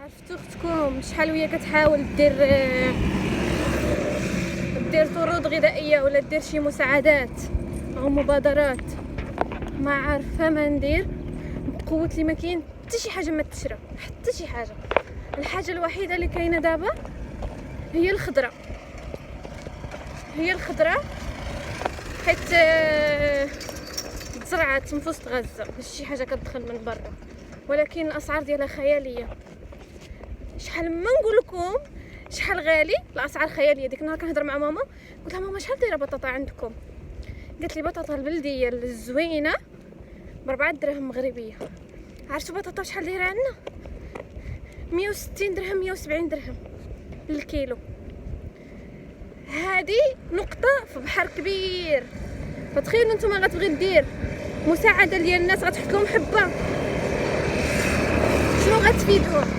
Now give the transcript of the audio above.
عرفتوا اختكم شحال وهي كتحاول دير طرود غذائيه ولا دير شي مساعدات او مبادرات، ما عارفه ما ندير بقوه لي ما كاين حتى شي حاجه ما تشرى، حتى شي حاجه. الحاجه الوحيده اللي كاينه دابا هي الخضره، حيت تزرعات من وسط غزه، ماشي شي حاجه كتدخل من برا، ولكن الاسعار ديالها خياليه. شحال ما نقول لكم شحال غالي، الاسعار خياليه. ديك النهار كنهضر مع ماما قلت لها ماما شحال دايره بطاطا عندكم؟ قالت لي بطاطا البلديه الزوينه ب4 دراهم مغربيه. عرفتوا بطاطا شحال دايره عندنا؟ 160 درهم 170 درهم للكيلو. هذه نقطه في بحر كبير. فتخيلوا نتوما غتبغي دير مساعده ديال الناس، غتحط لهم حبه، شنو غتفيدهم؟